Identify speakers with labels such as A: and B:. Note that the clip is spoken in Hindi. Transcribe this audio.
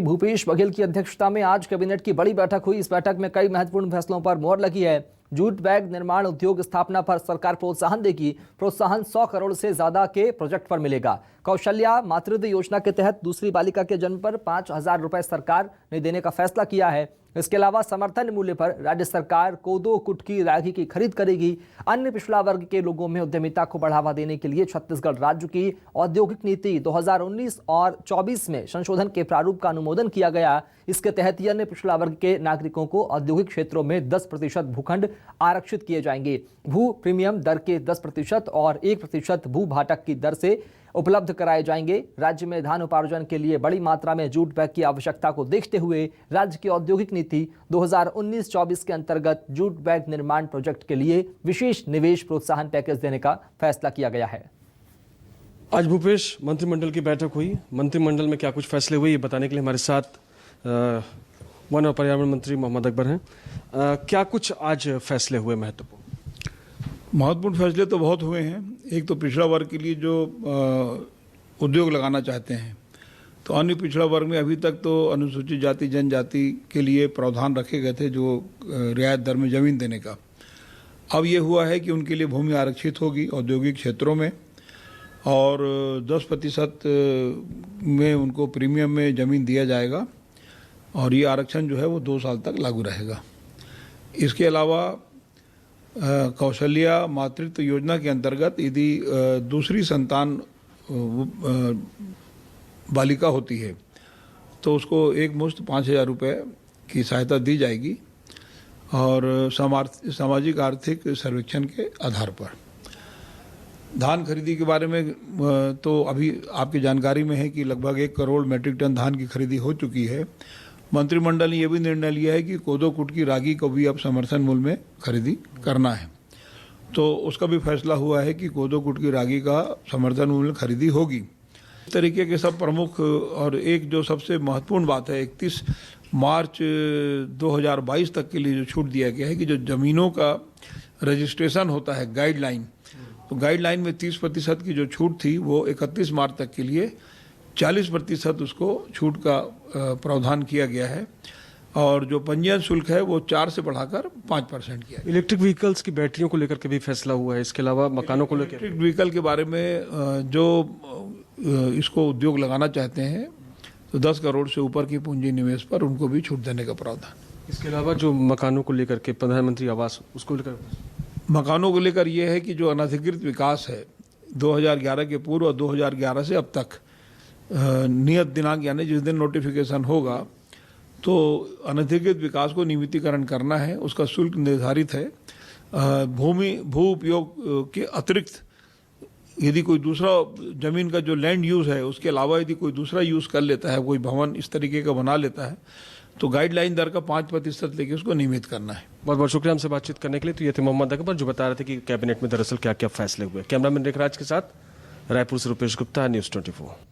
A: भूपेश बघेल की अध्यक्षता में आज कैबिनेट की बड़ी बैठक हुई। इस बैठक में कई महत्वपूर्ण फैसलों पर मोहर लगी है। जूट बैग निर्माण उद्योग स्थापना पर सरकार प्रोत्साहन देगी। प्रोत्साहन 100 करोड़ से ज्यादा के प्रोजेक्ट पर मिलेगा। कौशल्या मातृत्व योजना के तहत दूसरी बालिका के जन्म पर 5,000 रुपए सरकार ने देने का फैसला किया है। इसके अलावा समर्थन मूल्य पर राज्य सरकार कोदो कुटकी रागी की खरीद करेगी। अन्य पिछड़ा वर्ग के लोगों में उद्यमिता को बढ़ावा देने के लिए छत्तीसगढ़ राज्य की औद्योगिक नीति 2019 और 24 में संशोधन के प्रारूप का अनुमोदन किया गया। इसके तहत अन्य पिछड़ा वर्ग के नागरिकों को औद्योगिक क्षेत्रों में 10% भूखंड आरक्षित किए जाएंगे। भू प्रीमियम दर के 10% और 1% भू भाटक की दर से उपलब्ध कराए जाएंगे। राज्य में धान उपार्जन के लिए बड़ी मात्रा में जूट बैग की आवश्यकता को देखते हुए राज्य की औद्योगिक नीति 2019-24 के अंतर्गत जूट बैग निर्माण प्रोजेक्ट के लिए विशेष निवेश प्रोत्साहन पैकेज देने का फैसला किया गया है।
B: आज भूपेश मंत्रिमंडल की बैठक हुई। मंत्रिमंडल में क्या कुछ फैसले हुए ये बताने के लिए हमारे साथ वन और पर्यावरण मंत्री मोहम्मद अकबर हैं। क्या कुछ आज फैसले हुए महत्वपूर्ण?
C: महत्वपूर्ण फैसले तो बहुत हुए हैं। एक तो पिछड़ा वर्ग के लिए जो उद्योग लगाना चाहते हैं, तो अन्य पिछड़ा वर्ग में अभी तक तो अनुसूचित जाति जनजाति के लिए प्रावधान रखे गए थे जो रियायत दर में ज़मीन देने का। अब ये हुआ है कि उनके लिए भूमि आरक्षित होगी औद्योगिक क्षेत्रों में और 10% में उनको प्रीमियम में ज़मीन दिया जाएगा और ये आरक्षण जो है वो 2 साल तक लागू रहेगा। इसके अलावा कौशल्या मातृत्व योजना के अंतर्गत यदि दूसरी संतान बालिका होती है तो उसको एक मुश्त 5,000 रुपये की सहायता दी जाएगी और सामाजिक आर्थिक सर्वेक्षण के आधार पर। धान खरीदी के बारे में तो अभी आपकी जानकारी में है कि लगभग 1 करोड़ मैट्रिक टन धान की खरीदी हो चुकी है। मंत्रिमंडल ने यह भी निर्णय लिया है कि कोदो कुटकी रागी को भी अब समर्थन मूल्य में खरीदी करना है, तो उसका भी फैसला हुआ है कि कोदो कुटकी रागी का समर्थन मूल्य खरीदी होगी। इस तरीके के सब प्रमुख और एक जो सबसे महत्वपूर्ण बात है 31 मार्च 2022 तक के लिए जो छूट दिया गया है कि जो ज़मीनों का रजिस्ट्रेशन होता है गाइडलाइन, तो गाइडलाइन में 30% की जो छूट थी वो 31 मार्च तक के लिए 40% उसको छूट का प्रावधान किया गया है और जो पंजीयन शुल्क है वो 4 से बढ़ाकर 5% किया है।
B: इलेक्ट्रिक व्हीकल्स की बैटरियों को लेकर के भी फैसला हुआ है। इसके अलावा मकानों को लेकर
C: इलेक्ट्रिक व्हीकल के बारे में जो इसको उद्योग लगाना चाहते हैं तो 10 करोड़ से ऊपर की पूंजी निवेश पर उनको भी छूट देने का प्रावधान।
B: इसके अलावा जो मकानों को लेकर के प्रधानमंत्री आवास उसको लेकर
C: मकानों को लेकर ये है कि जो अनधिकृत विकास है 2011 के पूर्व और 2011 से अब तक नियत दिनांक यानी जिस दिन नोटिफिकेशन होगा तो अनधिकृत विकास को नियमितीकरण करना है। उसका शुल्क निर्धारित है। भू उपयोग के अतिरिक्त यदि कोई दूसरा जमीन का जो लैंड यूज़ है उसके अलावा यदि कोई दूसरा यूज़ कर लेता है, कोई भवन इस तरीके का बना लेता है तो गाइडलाइन दर का 5% लेके उसको नियमित करना है।
B: बहुत बहुत शुक्रिया हमसे बातचीत करने के लिए। तो ये थे मोहम्मद अकबर जो बता रहे थे कि कैबिनेट में दरअसल क्या क्या फैसले हुए। कैमरामैन रेखराज के साथ रायपुर से रुपेश गुप्ता, न्यूज़ 24।